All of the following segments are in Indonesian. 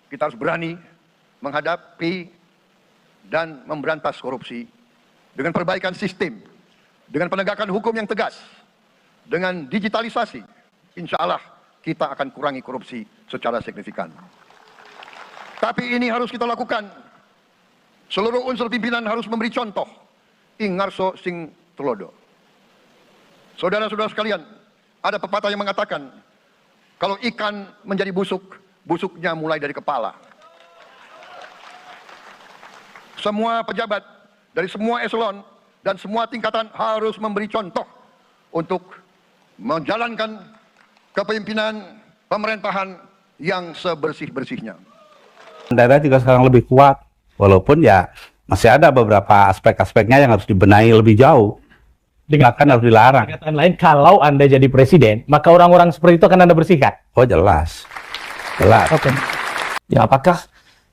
kita harus berani menghadapi dan memberantas korupsi dengan perbaikan sistem, dengan penegakan hukum yang tegas, dengan digitalisasi. Insya Allah kita akan kurangi korupsi secara signifikan. Tapi ini harus kita lakukan. Seluruh unsur pimpinan harus memberi contoh. Ingarso sing tulodo. Saudara-saudara sekalian, ada pepatah yang mengatakan, kalau ikan menjadi busuk, busuknya mulai dari kepala. Semua pejabat dari semua eselon dan semua tingkatan harus memberi contoh untuk menjalankan kepemimpinan pemerintahan yang sebersih-bersihnya. Daerah juga sekarang lebih kuat, walaupun ya masih ada beberapa aspek-aspeknya yang harus dibenahi lebih jauh. Bahkan harus dilarang. Dengan lain, kalau Anda jadi presiden, maka orang-orang seperti itu akan Anda bersihkan. Oh jelas, jelas. Oke. Ya, apakah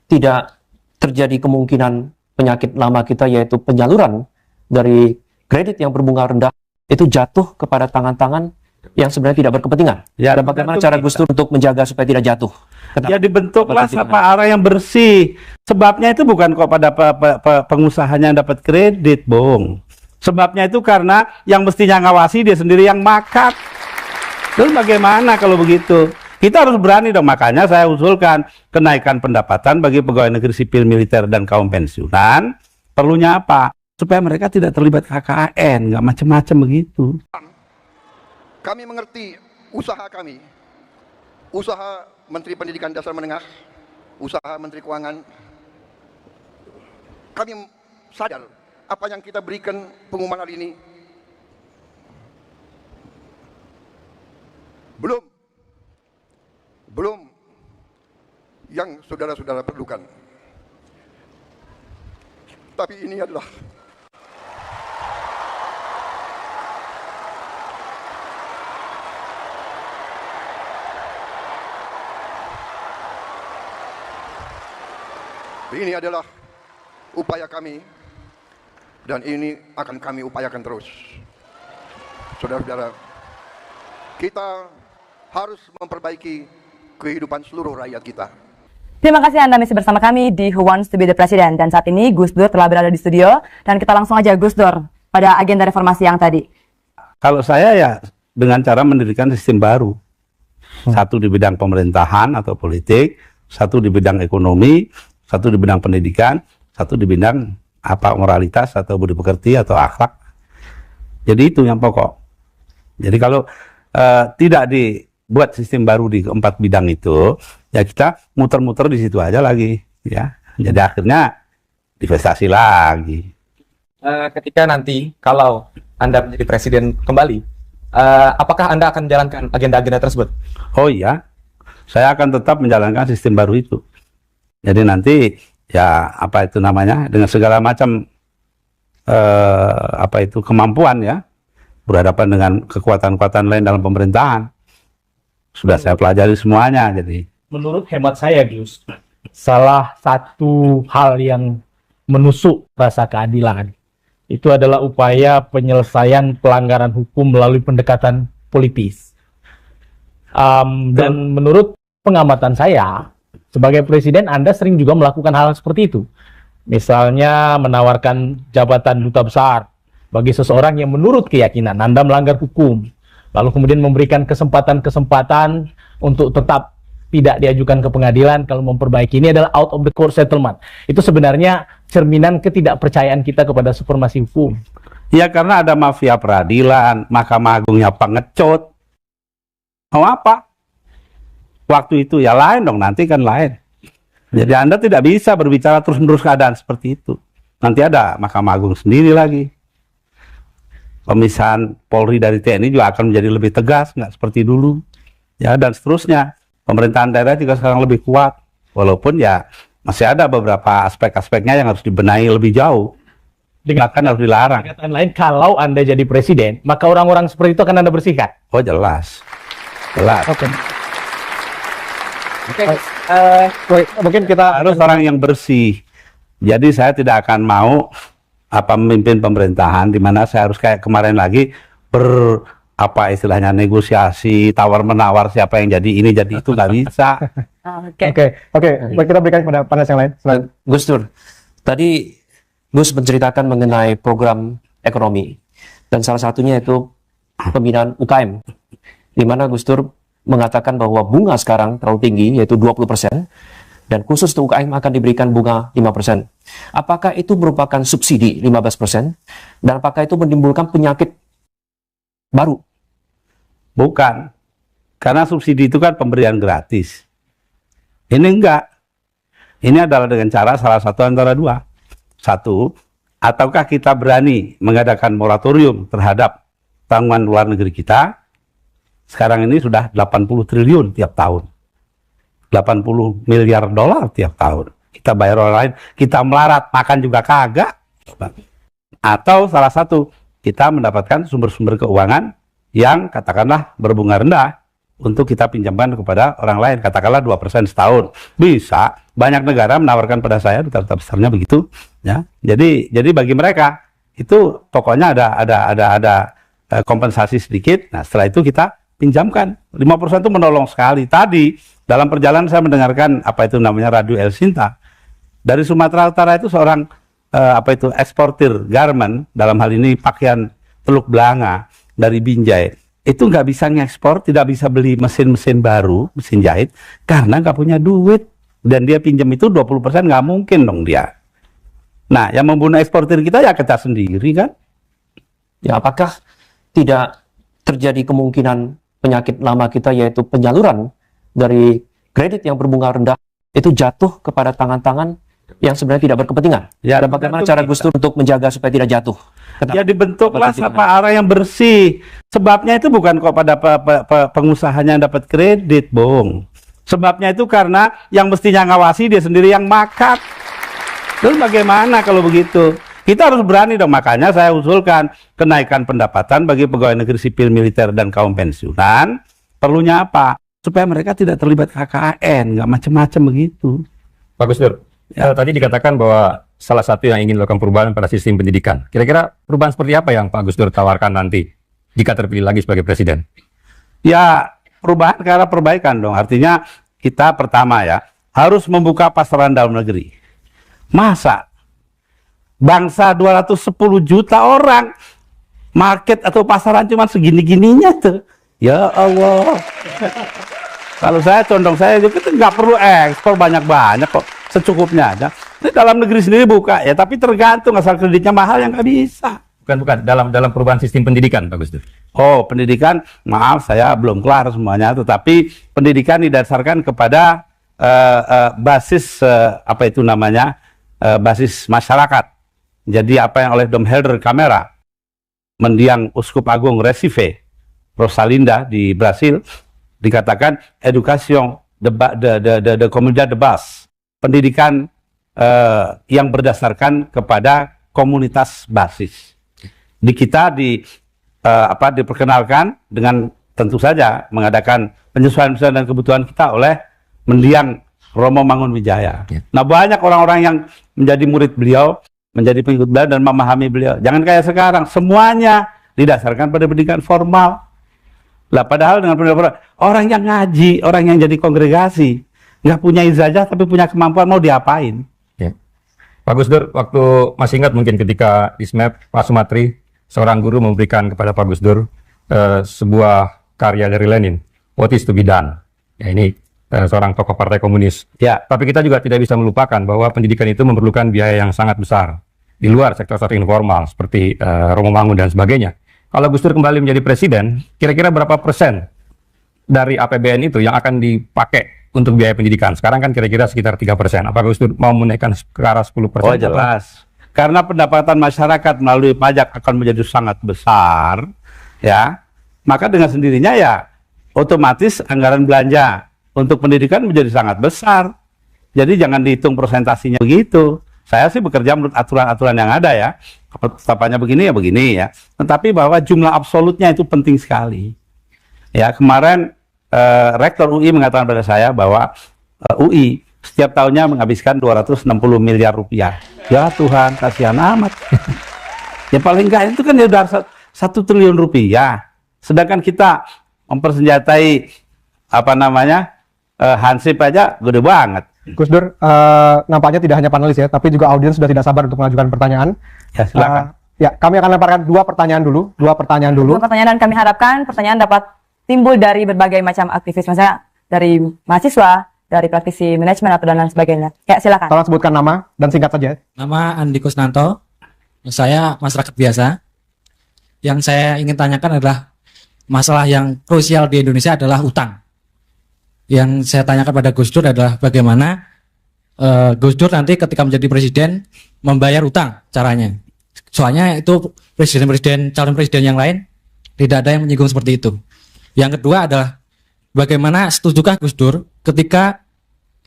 tidak terjadi kemungkinan penyakit lama kita, yaitu penyaluran dari kredit yang berbunga rendah itu jatuh kepada tangan-tangan yang sebenarnya tidak berkepentingan? Ya, dan bagaimana cara Gus Dur untuk menjaga supaya tidak jatuh? Ya dibentuklah apa arah yang bersih. Sebabnya itu bukan kok pada pengusahanya yang dapat kredit, Bung. Sebabnya itu karena yang mestinya ngawasi dia sendiri yang makat. Terus bagaimana kalau begitu? Kita harus berani dong, makanya saya usulkan kenaikan pendapatan bagi pegawai negeri sipil, militer, dan kaum pensiunan. Perlunya apa? Supaya mereka tidak terlibat KKN, nggak macam-macam begitu. Kami mengerti usaha kami, usaha Menteri Pendidikan Dasar Menengah, usaha Menteri Keuangan. Kami sadar apa yang kita berikan pengumuman hari ini belum yang saudara-saudara perlukan. Tapi ini adalah upaya kami, dan ini akan kami upayakan terus. Saudara-saudara, kita harus memperbaiki kehidupan seluruh rakyat kita. Terima kasih Anda masih bersama kami di Who Wants to be the President. Dan saat ini Gus Dur telah berada di studio. Dan kita langsung aja Gus Dur pada agenda reformasi yang tadi. Kalau saya ya dengan cara mendirikan sistem baru. Satu di bidang pemerintahan atau politik, satu di bidang ekonomi, satu di bidang pendidikan, satu di bidang moralitas atau budi pekerti atau akhlak. Jadi itu yang pokok. Jadi kalau tidak dibuat sistem baru di keempat bidang itu, ya kita muter-muter di situ aja lagi, ya. Jadi akhirnya divestasi lagi. Ketika nanti kalau Anda menjadi presiden kembali, apakah Anda akan menjalankan agenda-agenda tersebut? Oh iya, saya akan tetap menjalankan sistem baru itu. Jadi nanti ya apa itu namanya, dengan segala macam kemampuan ya, berhadapan dengan kekuatan-kekuatan lain dalam pemerintahan. Sudah saya pelajari semuanya. Jadi menurut hemat saya, Gus, salah satu hal yang menusuk rasa keadilan itu adalah upaya penyelesaian pelanggaran hukum melalui pendekatan politis. Dan menurut pengamatan saya, sebagai presiden Anda sering juga melakukan hal seperti itu. Misalnya menawarkan jabatan duta besar bagi seseorang yang menurut keyakinan Anda melanggar hukum, lalu kemudian memberikan kesempatan-kesempatan untuk tetap tidak diajukan ke pengadilan kalau memperbaiki. Ini adalah out of the court settlement. Itu sebenarnya cerminan ketidakpercayaan kita kepada supremasi hukum. ya karena ada mafia peradilan, Mahkamah Agungnya pengecut. Mau apa? Waktu itu ya lain dong, nanti kan lain. Jadi Anda tidak bisa berbicara terus-menerus keadaan seperti itu. Nanti ada Mahkamah Agung sendiri lagi. Pemisahan Polri dari TNI juga akan menjadi lebih tegas, nggak seperti dulu. Ya, dan seterusnya. Pemerintahan daerah juga sekarang lebih kuat. Walaupun ya masih ada beberapa aspek-aspeknya yang harus dibenahi lebih jauh. Bahkan harus dilarang. Dengan lain, kalau Anda jadi presiden, maka orang-orang seperti itu akan Anda bersihkan. Oh jelas. Jelas. Oke. Mungkin kita harus orang yang bersih. Jadi saya tidak akan mau memimpin pemerintahan di mana saya harus kayak kemarin lagi apa istilahnya negosiasi tawar-menawar siapa yang jadi ini jadi itu nggak bisa. Oke. Oke. Kita berikan kepada panelis yang lain. Silakan. Gus Dur, tadi Gus menceritakan mengenai program ekonomi dan salah satunya itu pembinaan UKM, di mana Gus Dur mengatakan bahwa bunga sekarang terlalu tinggi, yaitu 20%, dan khusus untuk UKM akan diberikan bunga 5%. Apakah itu merupakan subsidi 15%? Dan apakah itu menimbulkan penyakit baru? Bukan, karena subsidi itu kan pemberian gratis. Ini enggak. Ini adalah dengan cara salah satu antara dua. Satu, ataukah kita berani mengadakan moratorium terhadap tanggungan luar negeri kita? Sekarang ini sudah 80 triliun tiap tahun. 80 miliar dolar tiap tahun. Kita bayar orang lain, kita melarat, makan juga kagak. Atau salah satu, kita mendapatkan sumber-sumber keuangan yang katakanlah berbunga rendah untuk kita pinjamkan kepada orang lain, katakanlah 2% setahun. Bisa, banyak negara menawarkan pada saya, duta-duta besarnya begitu, ya. Jadi bagi mereka itu pokoknya ada kompensasi sedikit. Nah, setelah itu kita pinjamkan. 5% itu menolong sekali. Tadi dalam perjalanan saya mendengarkan apa itu namanya Radio El Sinta. Dari Sumatera Utara itu seorang eksportir garment, dalam hal ini pakaian Teluk Blanga dari Binjai. Itu nggak bisa ngekspor, tidak bisa beli mesin-mesin baru, mesin jahit, karena nggak punya duit. Dan dia pinjam itu 20%, nggak mungkin dong dia. Nah, yang membunuh eksportir kita ya kita sendiri kan. Ya, apakah tidak terjadi kemungkinan penyakit lama kita, yaitu penyaluran dari kredit yang berbunga rendah itu jatuh kepada tangan-tangan yang sebenarnya tidak berkepentingan? Ya, dan bagaimana cara Gus Dur untuk menjaga supaya tidak jatuh? Ya dibentuklah sapa arah yang bersih. Sebabnya itu bukan kok pada pengusahanya yang dapat kredit, Bung. Sebabnya itu karena yang mestinya ngawasi dia sendiri yang makat. Terus bagaimana kalau begitu? Kita harus berani dong, makanya saya usulkan kenaikan pendapatan bagi pegawai negeri sipil, militer, dan kaum pensiunan. Perlunya apa? Supaya mereka tidak terlibat KKN, nggak macam-macam begitu. Pak Gus Dur, tadi dikatakan bahwa salah satu yang ingin dilakukan perubahan pada sistem pendidikan. Kira-kira perubahan seperti apa yang Pak Gus Dur tawarkan nanti jika terpilih lagi sebagai presiden? Ya, perubahan ke arah perbaikan dong. Artinya kita pertama ya, harus membuka pasaran dalam negeri. Masa bangsa 210 juta orang, market atau pasaran cuma segini-gininya tuh. Ya Allah. Kalau saya condong saya juga nggak perlu ekspor banyak-banyak kok, secukupnya aja. Ini dalam negeri sendiri buka ya, tapi tergantung asal kreditnya mahal yang nggak bisa. Bukan dalam perubahan sistem pendidikan, Pak Gus Dur. Oh, pendidikan, maaf saya belum kelar semuanya, tetapi pendidikan didasarkan kepada basis basis masyarakat. Jadi apa yang oleh Dom Helder Camara, mendiang Uskup Agung Recife, Rosalinda di Brasil, dikatakan education de comunidade de base, pendidikan yang berdasarkan kepada komunitas basis. Di kita diperkenalkan dengan tentu saja mengadakan penyesuaian dan kebutuhan kita oleh mendiang Romo Mangunwijaya. Nah, banyak orang-orang yang menjadi murid beliau, menjadi pengikut beliau dan memahami beliau. Jangan kayak sekarang, semuanya didasarkan pada pendidikan formal. Lah, padahal dengan pendidikan formal, orang yang ngaji, orang yang jadi kongregasi, nggak punya ijazah tapi punya kemampuan, mau diapain? Ya. Pak Gus Dur, waktu masih ingat mungkin ketika di SMAP, Pak Sumatri, seorang guru memberikan kepada Pak Gus Dur sebuah karya dari Lenin, What is to be done? Ya, ini seorang tokoh partai komunis. Ya. Tapi kita juga tidak bisa melupakan bahwa pendidikan itu memerlukan biaya yang sangat besar di luar sektor-sektor informal seperti Romo Mangun dan sebagainya. Kalau Gus Dur kembali menjadi presiden, kira-kira berapa persen dari APBN itu yang akan dipakai untuk biaya pendidikan? Sekarang kan kira-kira sekitar 3%. Apa Gus Dur mau menaikkan ke arah 10%? Oh, jelas. Karena pendapatan masyarakat melalui pajak akan menjadi sangat besar, ya. Maka dengan sendirinya ya otomatis anggaran belanja untuk pendidikan menjadi sangat besar. Jadi jangan dihitung persentasinya begitu. Saya sih bekerja menurut aturan-aturan yang ada ya. Ketetapannya begini ya begini ya. Tetapi bahwa jumlah absolutnya itu penting sekali. Ya, kemarin Rektor UI mengatakan pada saya bahwa UI setiap tahunnya menghabiskan 260 miliar rupiah. Ya Tuhan, kasihan amat. Ya paling enggak itu kan ya udah 1 triliun rupiah. Sedangkan kita mempersenjatai Hansip aja gede banget. Gus Dur, nampaknya tidak hanya panelis ya, tapi juga audiens sudah tidak sabar untuk mengajukan pertanyaan. Ya, silakan. Ya, kami akan lemparkan dua pertanyaan dulu. Dua pertanyaan dan kami harapkan pertanyaan dapat timbul dari berbagai macam aktivis, misalnya dari mahasiswa, dari praktisi manajemen atau dan lain sebagainya. Ya, silakan. Tolong sebutkan nama dan singkat saja. Nama Andi Kusnanto. Saya masyarakat biasa. Yang saya ingin tanyakan adalah masalah yang krusial di Indonesia adalah utang. Yang saya tanyakan pada Gus Dur adalah bagaimana Gus Dur nanti ketika menjadi presiden membayar utang caranya. Soalnya itu calon presiden yang lain tidak ada yang menyinggung seperti itu. Yang kedua adalah bagaimana setujukah Gus Dur ketika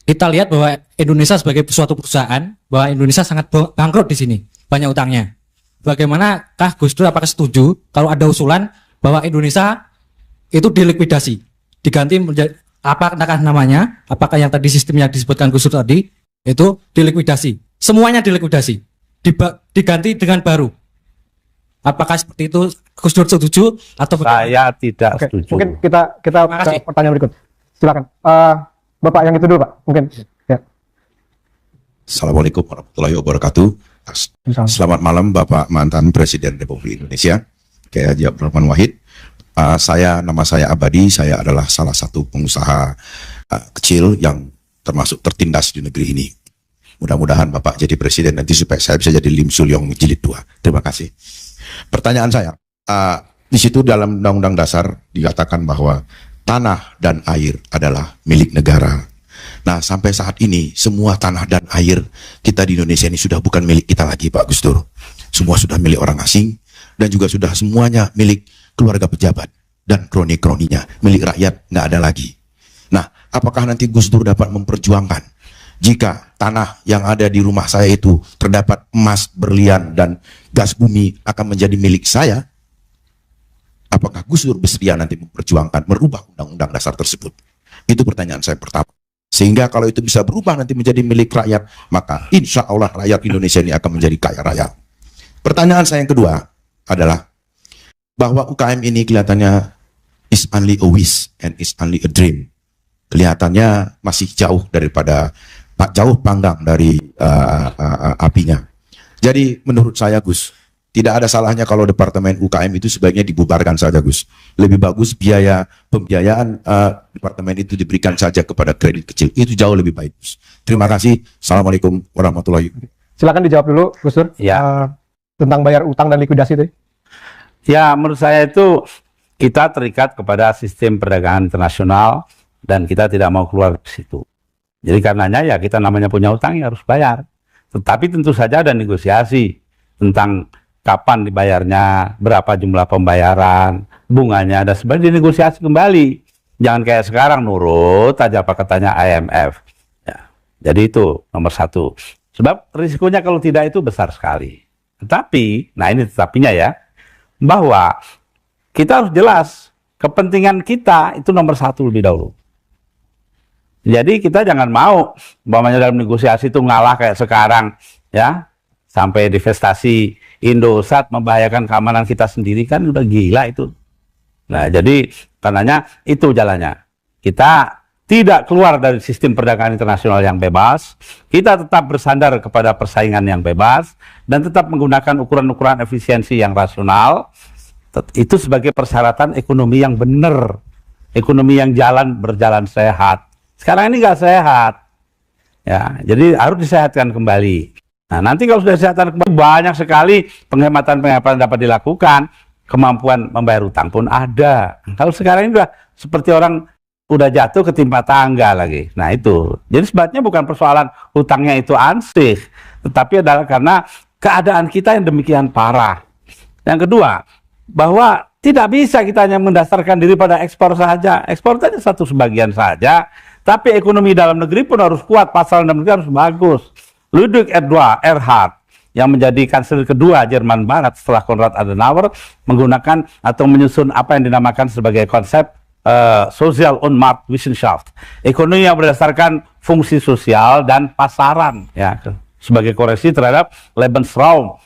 kita lihat bahwa Indonesia sebagai suatu perusahaan, bahwa Indonesia sangat bangkrut di sini, banyak utangnya. Bagaimanakah Gus Dur apakah setuju kalau ada usulan bahwa Indonesia itu dilikuidasi, diganti menjadi apakah namanya, apakah yang tadi sistemnya disebutkan Gus Dur tadi itu dilikuidasi, semuanya dilikuidasi, diganti dengan baru. Apakah seperti itu Gus Dur setuju atau Saya tidak setuju. Mungkin kita ke pertanyaan berikut. Silakan. Bapak yang itu dulu, Pak. Mungkin. Ya. Assalamualaikum warahmatullahi wabarakatuh. Selamat malam Bapak mantan Presiden Republik Indonesia, Kiai Haji Abdurrahman Wahid. Nama saya Abadi, saya adalah salah satu pengusaha kecil yang termasuk tertindas di negeri ini. Mudah-mudahan Bapak jadi presiden nanti supaya saya bisa jadi Lim Sulyong jilid 2. Terima kasih. Pertanyaan saya, di situ dalam Undang-Undang Dasar dikatakan bahwa tanah dan air adalah milik negara. Nah, sampai saat ini semua tanah dan air kita di Indonesia ini sudah bukan milik kita lagi, Pak Gus Dur. Semua sudah milik orang asing dan juga sudah semuanya milik keluarga pejabat dan kroni-kroninya, milik rakyat nggak ada lagi. Nah, apakah nanti Gus Dur dapat memperjuangkan jika tanah yang ada di rumah saya itu terdapat emas, berlian, dan gas bumi akan menjadi milik saya? Apakah Gus Dur bersedia nanti memperjuangkan merubah Undang-Undang Dasar tersebut? Itu pertanyaan saya pertama. Sehingga kalau itu bisa berubah nanti menjadi milik rakyat, maka insya Allah rakyat Indonesia ini akan menjadi kaya raya. Pertanyaan saya yang kedua adalah bahwa UKM ini kelihatannya is only a wish and is only a dream. Kelihatannya masih jauh daripada jauh panggang dari apinya. Jadi menurut saya Gus, tidak ada salahnya kalau Departemen UKM itu sebaiknya dibubarkan saja Gus. Lebih bagus pembiayaan departemen itu diberikan saja kepada kredit kecil. Itu jauh lebih baik Gus. Terima kasih. Assalamualaikum warahmatullahi wabarakatuh. Silakan dijawab dulu Gus Dur. Ya. Tentang bayar utang dan likuidasi tadi. Ya, menurut saya itu kita terikat kepada sistem perdagangan internasional dan kita tidak mau keluar dari situ. Jadi karenanya ya kita namanya punya utang ya harus bayar. Tetapi tentu saja ada negosiasi tentang kapan dibayarnya, berapa jumlah pembayaran, bunganya, dan sebagainya dinegosiasi kembali. Jangan kayak sekarang nurut aja apa katanya IMF. Ya, jadi itu nomor satu. Sebab risikonya kalau tidak itu besar sekali. Tetapi, nah ini tetapinya ya, bahwa kita harus jelas kepentingan kita itu nomor satu lebih dahulu. Jadi kita jangan mau umpamanya dalam negosiasi itu ngalah kayak sekarang ya, sampai divestasi Indosat membahayakan keamanan kita sendiri kan udah gila itu. Nah jadi karenanya itu jalannya. Kita tidak keluar dari sistem perdagangan internasional yang bebas, kita tetap bersandar kepada persaingan yang bebas, dan tetap menggunakan ukuran-ukuran efisiensi yang rasional, itu sebagai persyaratan ekonomi yang benar, ekonomi yang berjalan sehat. Sekarang ini nggak sehat, ya, jadi harus disehatkan kembali. Nah nanti kalau sudah disehatkan kembali, banyak sekali penghematan-penghematan dapat dilakukan, kemampuan membayar utang pun ada. Kalau sekarang ini udah seperti orang udah jatuh ketimpa tangga lagi. Nah itu. Jadi sebabnya bukan persoalan hutangnya itu ansih, tetapi adalah karena keadaan kita yang demikian parah. Yang kedua, bahwa tidak bisa kita hanya mendasarkan diri pada ekspor saja. Ekspor saja satu sebagian saja, tapi ekonomi dalam negeri pun harus kuat, pasar dalam negeri harus bagus. Ludwig Erhard yang menjadi kanselir kedua Jerman Barat setelah Konrad Adenauer menggunakan atau menyusun apa yang dinamakan sebagai konsep Social und Marktwissenschaft, ekonomi yang berdasarkan fungsi sosial dan pasaran, ya, sebagai koreksi terhadap Lebensraum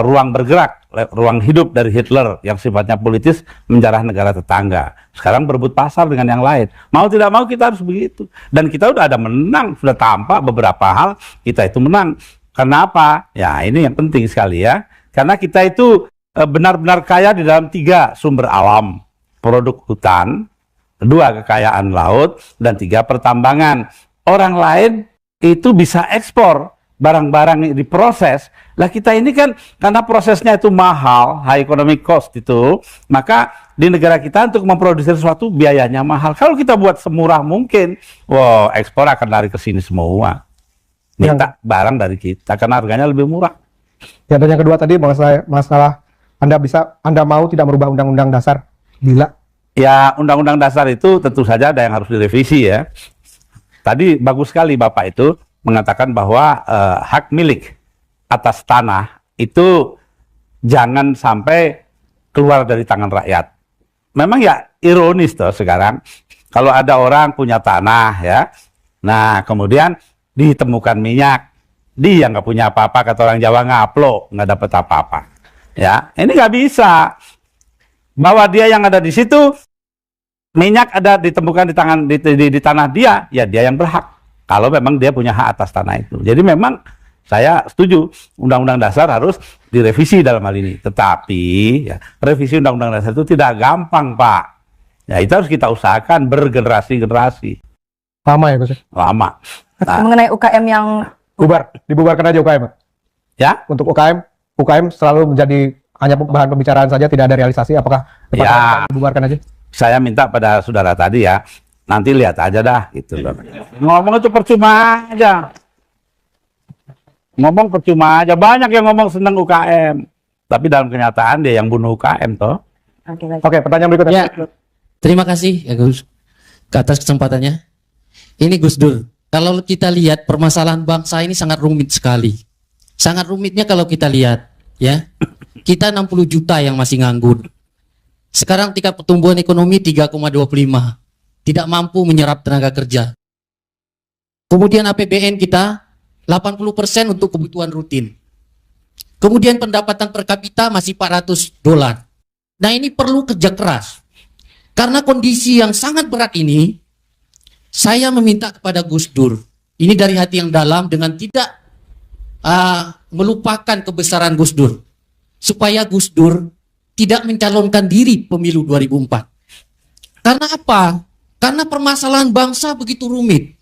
ruang bergerak, ruang hidup dari Hitler yang sifatnya politis menjarah negara tetangga. Sekarang berebut pasar dengan yang lain. Mau tidak mau kita harus begitu. Dan kita udah ada menang, sudah tampak beberapa hal kita itu menang. Kenapa? Ya ini yang penting sekali ya. Karena kita itu benar-benar kaya di dalam 3 sumber alam. Produk hutan, 2 kekayaan laut, dan 3 pertambangan. Orang lain itu bisa ekspor barang-barang yang diproses. Lah kita ini kan karena prosesnya itu mahal, high economic cost itu, maka di negara kita untuk memproduksi sesuatu biayanya mahal. Kalau kita buat semurah mungkin, wow, ekspor akan lari ke sini semua. Minta barang dari kita karena harganya lebih murah. Ya, dan yang kedua tadi masalah Anda mau tidak merubah Undang-Undang Dasar bila? Ya, Undang-Undang Dasar itu tentu saja ada yang harus direvisi ya. Tadi bagus sekali Bapak itu mengatakan bahwa hak milik atas tanah itu jangan sampai keluar dari tangan rakyat. Memang ya ironis toh sekarang kalau ada orang punya tanah ya, nah kemudian ditemukan minyak, dia nggak punya apa-apa, kata orang Jawa ngaplo, nggak dapat apa-apa. Ya, ini nggak bisa. Bahwa dia yang ada di situ minyak ada ditemukan di tanah dia, ya dia yang berhak. Kalau memang dia punya hak atas tanah itu. Jadi memang saya setuju Undang-Undang Dasar harus direvisi dalam hal ini. Tetapi ya, revisi Undang-Undang Dasar itu tidak gampang, Pak. Ya itu harus kita usahakan bergenerasi-generasi. Lama ya, Gus? Lama. Nah, Mengenai UKM yang dibubarkan aja UKM. ya, Untuk UKM selalu menjadi hanya bahan pembicaraan saja, tidak ada realisasi. Apakah ya, dibubarkan aja? saya minta pada saudara tadi ya, nanti lihat aja dah gitu loh. Ngomong itu percuma aja. Ngomong percuma aja. Banyak yang ngomong senang UKM, tapi dalam kenyataan dia yang bunuh UKM toh. Oke, pertanyaan berikutnya. Ya, terima kasih ya Gus atas kesempatannya. Ini Gus Dur, kalau kita lihat permasalahan bangsa ini sangat rumit sekali. Sangat rumitnya kalau kita lihat ya. Kita 60 juta yang masih nganggur. Sekarang tingkat pertumbuhan ekonomi 3,25. Tidak mampu menyerap tenaga kerja. Kemudian APBN kita 80% untuk kebutuhan rutin. Kemudian pendapatan per kapita masih $400. Nah ini perlu kerja keras. Karena kondisi yang sangat berat ini, saya meminta kepada Gus Dur, ini dari hati yang dalam dengan tidak melupakan kebesaran Gus Dur, supaya Gus Dur tidak mencalonkan diri pemilu 2004. Karena apa? Karena permasalahan bangsa begitu rumit.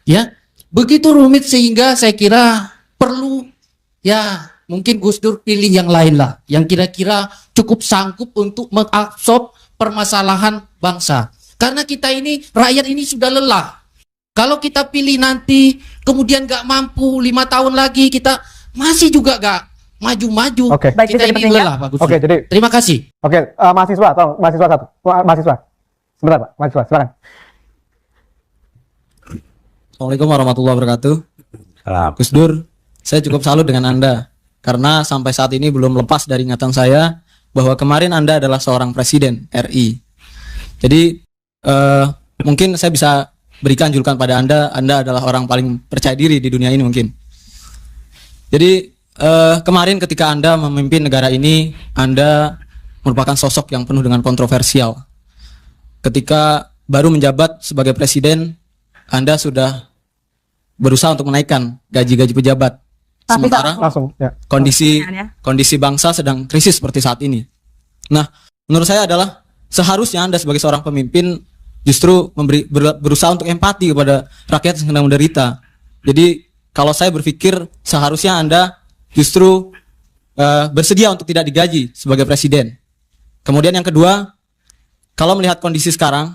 Ya, begitu rumit sehingga saya kira perlu ya mungkin Gus Dur pilih yang lain lah, yang kira-kira cukup sanggup untuk mengabsorb permasalahan bangsa. Karena kita ini, rakyat ini sudah lelah. Kalau kita pilih nanti, kemudian gak mampu 5 tahun lagi, kita masih juga gak maju-maju. Oke. Baik, Kita bisa ini dipertimbangkan. lelah Pak Gus Dur. Oke, jadi Terima kasih. oke, mahasiswa atau mahasiswa satu. Mahasiswa. Sebentar, Pak. Mahasiswa, silakan. Assalamualaikum warahmatullahi wabarakatuh. Salam. Gus Dur, saya cukup salut dengan Anda. Karena sampai saat ini belum lepas dari ingatan saya bahwa kemarin Anda adalah seorang presiden RI. Jadi mungkin saya bisa berikan julukan pada Anda adalah orang paling percaya diri di dunia ini mungkin. Jadi kemarin ketika Anda memimpin negara ini, Anda merupakan sosok yang penuh dengan kontroversial. Ketika baru menjabat sebagai presiden, Anda sudah berusaha untuk menaikkan gaji-gaji pejabat. Tapi Sementara Langsung, ya. kondisi bangsa sedang krisis seperti saat ini. Nah, menurut saya adalah seharusnya Anda sebagai seorang pemimpin justru berusaha untuk empati kepada rakyat yang sedang menderita. Jadi kalau saya berpikir seharusnya Anda justru bersedia untuk tidak digaji sebagai presiden. Kemudian yang kedua, kalau melihat kondisi sekarang,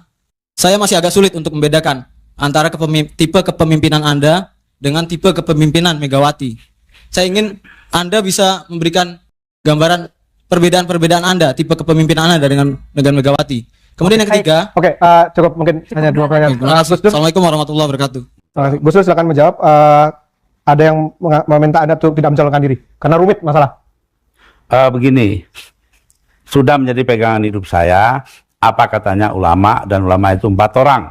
saya masih agak sulit untuk membedakan antara tipe kepemimpinan Anda dengan tipe kepemimpinan Megawati. Saya ingin Anda bisa memberikan gambaran perbedaan-perbedaan Anda, tipe kepemimpinan Anda dengan Megawati. Kemudian yang ketiga, Oke, cukup mungkin hanya 2 pertanyaan. Gus Dur, Assalamualaikum warahmatullahi wabarakatuh. terima kasih. Gus Dur, silakan menjawab. Ada yang meminta Anda untuk tidak mencalonkan diri karena rumit masalah. Begini, sudah menjadi pegangan hidup saya, apa katanya ulama, dan ulama itu 4 orang.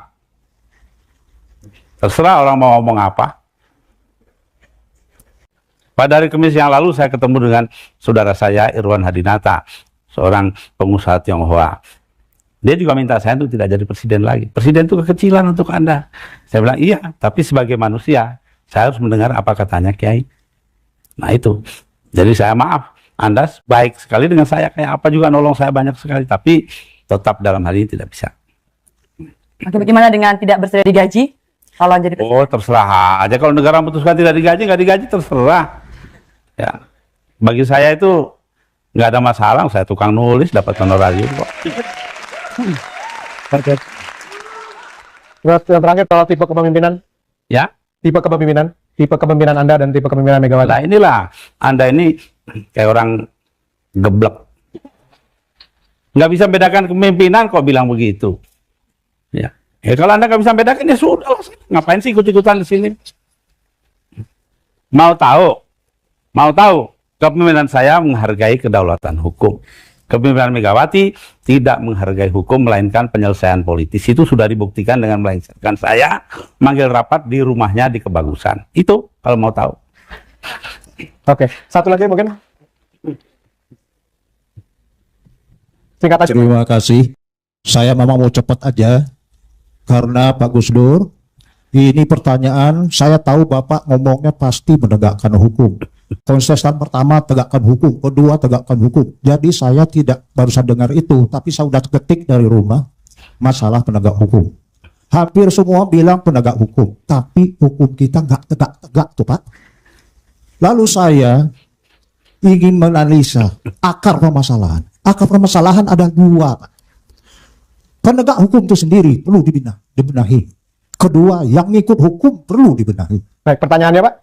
Terserah orang mau ngomong apa. Pada hari Kamis yang lalu saya ketemu dengan saudara saya Irwan Hadinata, seorang pengusaha Tionghoa. Dia juga minta saya untuk tidak jadi presiden lagi. Presiden itu kekecilan untuk Anda. Saya bilang iya, tapi sebagai manusia saya harus mendengar apa katanya Kiai. Nah itu. Jadi saya maaf, Anda baik sekali dengan saya, kayak apa juga nolong saya banyak sekali, tapi tetap dalam hal ini tidak bisa. Oke, bagaimana dengan tidak bersedia digaji? Kalau jadi presiden? Oh, terserah aja. Kalau negara memutuskan tidak digaji, nggak digaji, terserah. Ya, bagi saya itu nggak ada masalah. Saya tukang nulis, dapat honorarium kok. Oke. Terus yang terakhir soal tipe kepemimpinan. Ya. Tipe kepemimpinan Anda dan tipe kepemimpinan Megawati. Nah inilah, Anda ini kayak orang geblek. Nggak bisa bedakan kepemimpinan kok bilang begitu. Ya. Kalau Anda nggak bisa bedakan ya sudah. Ngapain sih ikut-ikutan di sini? Mau tahu, kepemimpinan saya menghargai kedaulatan hukum. Kepemimpinan Megawati tidak menghargai hukum, melainkan penyelesaian politis. Itu sudah dibuktikan dengan melainkan saya manggil rapat di rumahnya di Kebagusan. Itu kalau mau tahu. Oke, satu lagi mungkin. Singkat aja. Terima kasih. Saya memang mau cepat aja. Karena Pak Gus Dur, ini pertanyaan, saya tahu Bapak ngomongnya pasti menegakkan hukum. Konsisten pertama tegakkan hukum, kedua tegakkan hukum. Jadi saya tidak barusan dengar itu, tapi saya sudah ketik dari rumah masalah penegak hukum. Hampir semua bilang penegak hukum, tapi hukum kita nggak tegak-tegak tuh Pak. Lalu saya ingin menganalisa akar permasalahan. Akar permasalahan ada dua Pak. Penegak hukum itu sendiri perlu dibenahi. Kedua, yang ngikut hukum perlu dibenahi. Baik, pertanyaannya Pak.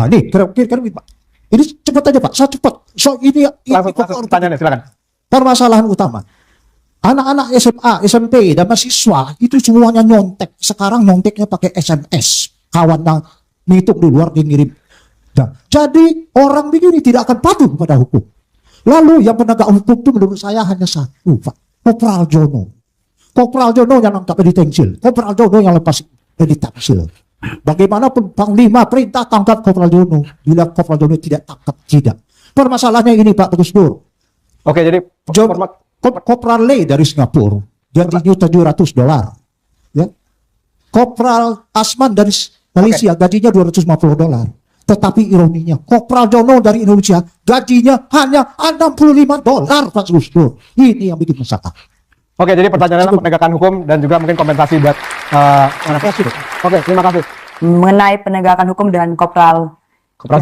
Ini kira-kira Pak. Ini cepat aja Pak, saya cepat. So ini langsung pertanyaannya, silakan. Permasalahan utama. Anak-anak SMA, SMP, dan mahasiswa itu semuanya nyontek. Sekarang nyonteknya pakai SMS. Kawan yang ngitung di luar dia ngirim. Nah, jadi orang begini tidak akan patuh kepada hukum. Lalu yang penegak hukum itu menurut saya hanya satu Pak. Kopral Jono. Kopral Jono yang nangkap editensil. Kopral Jono yang lepas editensil. Bagaimana Panglima perintah tangkap Kopral Jono. Bila Kopral Jono tidak tangkap, tidak. Permasalahannya ini Pak Gus Dur. Oke, jadi Kopral Lee dari Singapura gajinya $700. Ya. Kopral Asman dari Malaysia gajinya $250. Tetapi ironinya, Kopral Jono dari Indonesia gajinya hanya $65 Pak Gus Dur. Ini yang bikin masalah. Oke, jadi pertanyaannya penegakan hukum dan juga mungkin kompensasi buat Oke, terima kasih. Mengenai penegakan hukum dan Kopral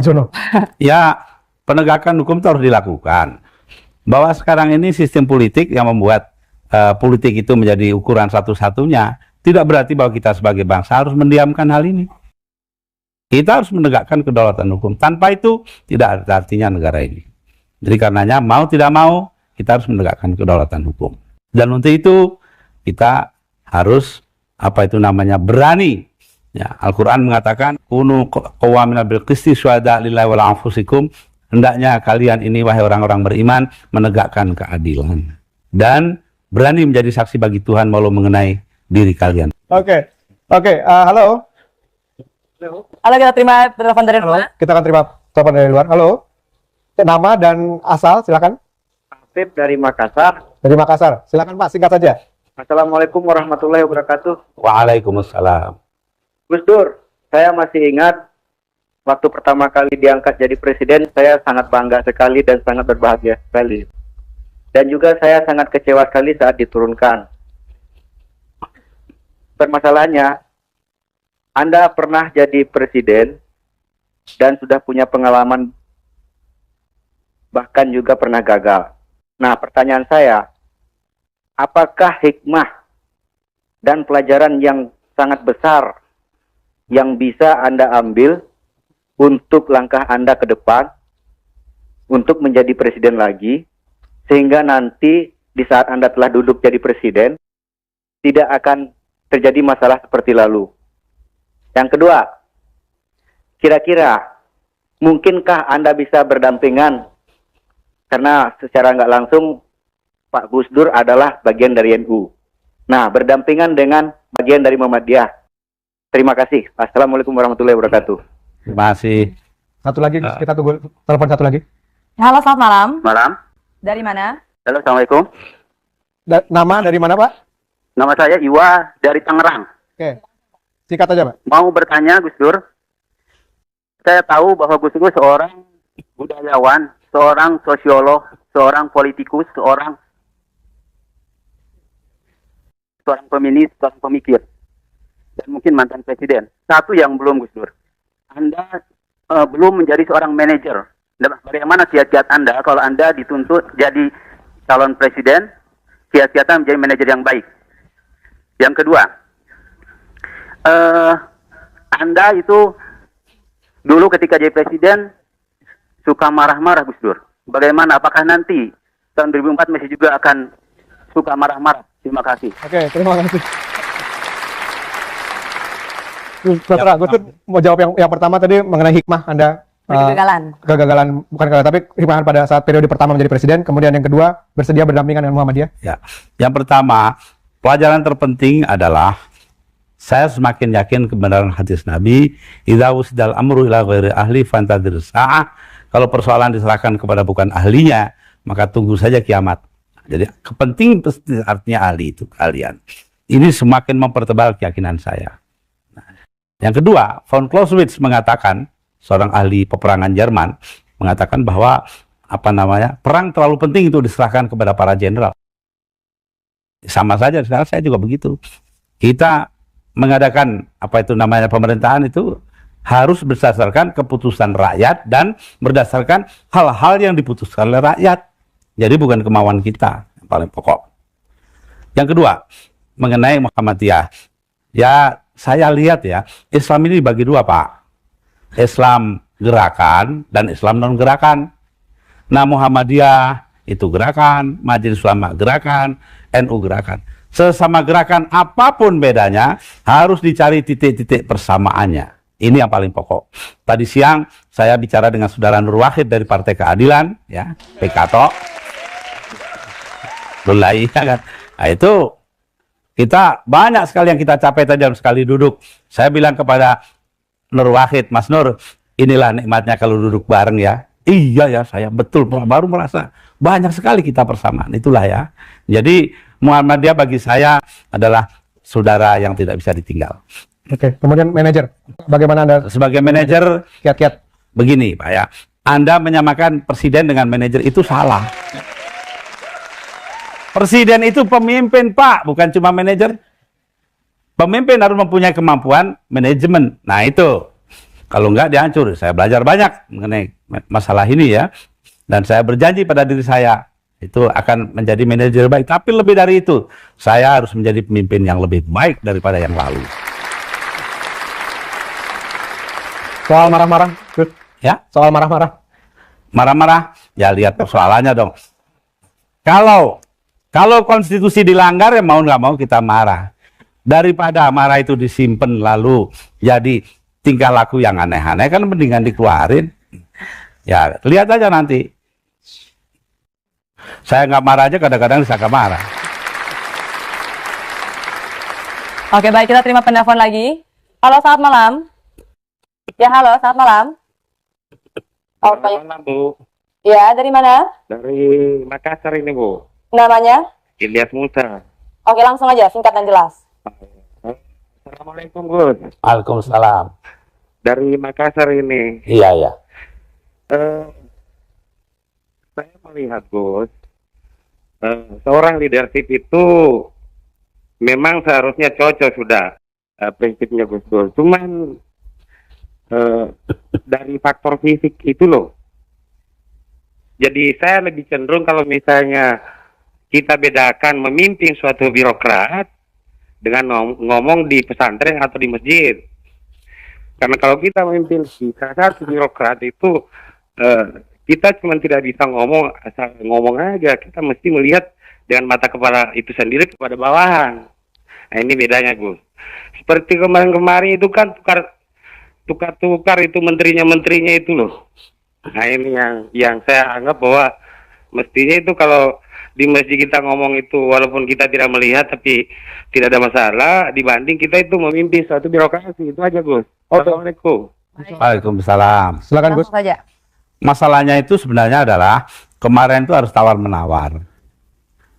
Jono. Ya, penegakan hukum itu harus dilakukan. Bahwa sekarang ini sistem politik yang membuat politik itu menjadi ukuran satu-satunya, tidak berarti bahwa kita sebagai bangsa harus mendiamkan hal ini. Kita harus menegakkan kedaulatan hukum. Tanpa itu tidak ada artinya negara ini. Jadi karenanya mau tidak mau kita harus menegakkan kedaulatan hukum. Dan untuk itu kita harus berani. Ya, Al-Quran mengatakan kunu qawwamina bil qisti syuhada lillahi wa anfusikum. Hendaknya kalian ini wahai orang-orang beriman menegakkan keadilan dan berani menjadi saksi bagi Tuhan walau mengenai diri kalian. Oke, halo. Halo, kita terima telepon dari luar. Kita akan terima telepon dari luar. Halo. Nama dan asal silakan. Afif dari Makassar. Dari Makassar. Silakan Pak, singkat saja. Assalamualaikum warahmatullahi wabarakatuh. Waalaikumsalam. Gus Dur, saya masih ingat waktu pertama kali diangkat jadi presiden, saya sangat bangga sekali dan sangat berbahagia sekali. Dan juga saya sangat kecewa sekali saat diturunkan. Permasalahannya, Anda pernah jadi presiden dan sudah punya pengalaman, bahkan juga pernah gagal. Nah, pertanyaan saya, apakah hikmah dan pelajaran yang sangat besar yang bisa Anda ambil untuk langkah Anda ke depan untuk menjadi presiden lagi, sehingga nanti di saat Anda telah duduk jadi presiden tidak akan terjadi masalah seperti lalu. Yang kedua, kira-kira mungkinkah Anda bisa berdampingan, karena secara nggak langsung Pak Gus Dur adalah bagian dari NU. Nah, berdampingan dengan bagian dari Muhammadiyah. Terima kasih. Assalamualaikum warahmatullahi wabarakatuh. Terima kasih. Satu lagi, kita tunggu telepon satu lagi. Halo, selamat malam. Malam. Dari mana? Halo, Assalamualaikum. Nama dari mana, Pak? Nama saya Iwa dari Tangerang. Oke. Singkat aja, Pak. Mau bertanya, Gus Dur. Saya tahu bahwa Gus Dur seorang budayawan, seorang sosiolog, seorang politikus, seorang feminis, seorang pemikir, dan mungkin mantan presiden. Satu yang belum, Gus Dur, Anda belum menjadi seorang manajer. Bagaimana kiat-kiat Anda kalau Anda dituntut jadi calon presiden, kiat-kiatnya menjadi manajer yang baik? Yang kedua, Anda itu dulu ketika jadi presiden suka marah-marah, Gus Dur. Bagaimana? Apakah nanti tahun 2004 masih juga akan suka marah-marah? Terima kasih. Oke, terima kasih. Terserah, Gus Dur mau jawab yang pertama tadi mengenai hikmah Anda. Kegagalan, bukan kegagalan, tapi hikmah pada saat periode pertama menjadi presiden. Kemudian yang kedua, bersedia berdampingan dengan Muhammadiyah. Ya, yang pertama, pelajaran terpenting adalah saya semakin yakin kebenaran hadis Nabi, idza wusidal amru ila ghairi ahli fantadir sa'ah. Kalau persoalan diserahkan kepada bukan ahlinya, maka tunggu saja kiamat. Jadi kepenting artinya ahli itu kalian. Ini semakin mempertebal keyakinan saya. Yang kedua, von Clausewitz mengatakan, seorang ahli peperangan Jerman, mengatakan bahwa perang terlalu penting itu diserahkan kepada para jenderal. Sama saja, sekarang saya juga begitu. Kita mengadakan pemerintahan itu harus berdasarkan keputusan rakyat dan berdasarkan hal-hal yang diputuskan oleh rakyat. Jadi bukan kemauan kita yang paling pokok. Yang kedua, mengenai Muhammadiyah. Ya, saya lihat ya, Islam ini dibagi dua, Pak. Islam gerakan dan Islam non gerakan. Nah, Muhammadiyah itu gerakan, Majelis Ulama gerakan, NU gerakan. Sesama gerakan apapun bedanya, harus dicari titik-titik persamaannya. Ini yang paling pokok. Tadi siang saya bicara dengan saudara Nur Wahid dari Partai Keadilan, ya, PKTO. Lulai, ya kan. Nah, itu kita banyak sekali yang kita capai tadi dalam sekali duduk. Saya bilang kepada Nur Wahid, Mas Nur, inilah nikmatnya kalau duduk bareng ya. Iya ya, saya betul baru merasa banyak sekali kita persamaan. Itulah ya. Jadi Muhammadiyah bagi saya adalah saudara yang tidak bisa ditinggal. Oke, kemudian manajer. Bagaimana Anda sebagai manajer? Kiat-kiat. Begini, Pak ya. Anda menyamakan presiden dengan manajer itu salah. Presiden itu pemimpin, Pak, bukan cuma manajer. Pemimpin harus mempunyai kemampuan manajemen. Nah, itu. Kalau enggak dihancur. Saya belajar banyak mengenai masalah ini ya. Dan saya berjanji pada diri saya, itu akan menjadi manajer baik. Tapi lebih dari itu, saya harus menjadi pemimpin yang lebih baik daripada yang lalu. Soal marah-marah, ya? Soal marah-marah. Marah-marah, ya lihat persoalannya dong. Kalau konstitusi dilanggar, ya mau nggak mau kita marah. Daripada marah itu disimpan lalu jadi tingkah laku yang aneh-aneh, kan mendingan dikeluarin. Ya, lihat aja nanti. Saya nggak marah aja, kadang-kadang disangka marah. Oke, baik, kita terima penelpon lagi. Halo, selamat malam. Ya, halo, selamat malam. Selamat malam, Bu. Ya, dari mana? Dari Makassar ini, Bu. Namanya? Ilyas Musa. Oke, langsung aja, singkat dan jelas. Assalamualaikum, Gus. Waalaikumsalam. Dari Makassar ini. Iya, ya. Saya melihat, Gus, seorang leadership itu memang seharusnya cocok sudah prinsipnya, Gus Dur. Cuman dari faktor fisik itu loh. Jadi saya lebih cenderung kalau misalnya kita bedakan memimpin suatu birokrat dengan ngomong di pesantren atau di masjid. Karena kalau kita memimpin salah satu birokrat itu kita cuma tidak bisa ngomong asal ngomong aja. Kita mesti melihat dengan mata kepala itu sendiri kepada bawahan. Nah, ini bedanya, Gus. Seperti kemarin-kemarin itu kan tukar itu menterinya itu loh. Nah, ini yang saya anggap bahwa mestinya itu kalau di masjid kita ngomong itu walaupun kita tidak melihat tapi tidak ada masalah dibanding kita itu memimpin suatu birokrasi. Itu aja, Gus. Assalamualaikum. Waalaikumsalam. Silakan Gus. Langsung saja. Masalahnya itu sebenarnya adalah kemarin itu harus tawar-menawar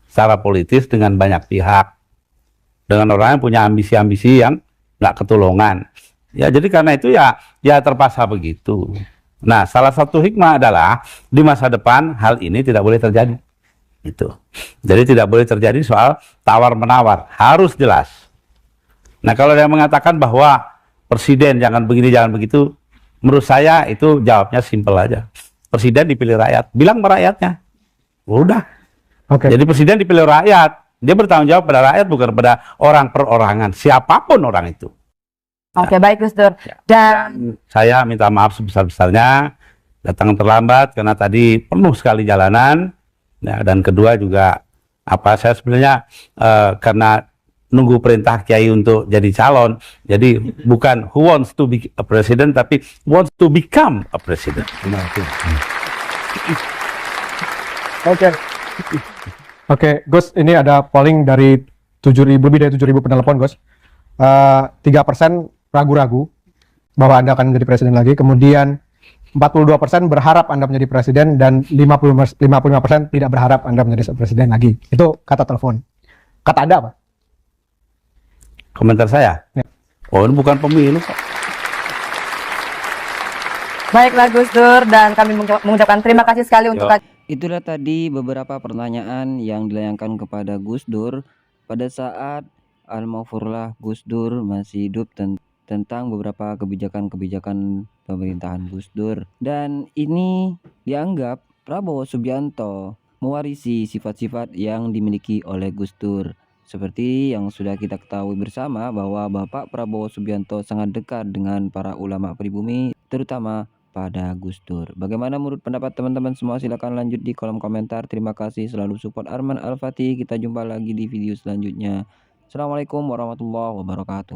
secara politis dengan banyak pihak, dengan orang yang punya ambisi-ambisi yang nggak ketulungan. Ya jadi karena itu ya terpaksa begitu. Nah salah satu hikmah adalah di masa depan hal ini tidak boleh terjadi. Itu. Jadi tidak boleh terjadi soal tawar-menawar, harus jelas. Nah kalau dia mengatakan bahwa presiden jangan begini jangan begitu, menurut saya itu jawabnya simpel aja. Presiden dipilih rakyat, bilang sama rakyatnya. Udah. Oke. Jadi presiden dipilih rakyat, dia bertanggung jawab pada rakyat bukan pada orang perorangan, siapapun orang itu. Oke, baik Gus Dur. Dan Saya minta maaf sebesar-besarnya datang terlambat karena tadi penuh sekali jalanan. Ya, dan kedua juga saya sebenarnya karena nunggu perintah Kiai untuk jadi calon, jadi bukan who wants to be a president tapi wants to become a president. Oke. Oke, Gus, ini ada polling dari 7.000, lebih dari 7.000 penelpon, Gus. 3% ragu-ragu bahwa Anda akan menjadi presiden lagi. Kemudian 42% berharap Anda menjadi presiden dan 55% tidak berharap Anda menjadi presiden lagi. Itu kata telepon. Kata Anda apa? Komentar saya? Ya. Oh, ini bukan pemilu kok. baiklah Gus Dur, dan kami mengucapkan terima kasih sekali untuk Itulah tadi beberapa pertanyaan yang dilayangkan kepada Gus Dur pada saat Almarhumlah Gus Dur masih hidup tentang beberapa kebijakan-kebijakan pemerintahan Gus Dur. Dan ini dianggap Prabowo Subianto mewarisi sifat-sifat yang dimiliki oleh Gus Dur. Seperti yang sudah kita ketahui bersama bahwa Bapak Prabowo Subianto sangat dekat dengan para ulama pribumi, terutama pada Gus Dur. Bagaimana menurut pendapat teman-teman semua? Silakan lanjut di kolom komentar. Terima kasih, selalu support Arman Al-Fatih. Kita jumpa lagi di video selanjutnya. Assalamualaikum warahmatullahi wabarakatuh.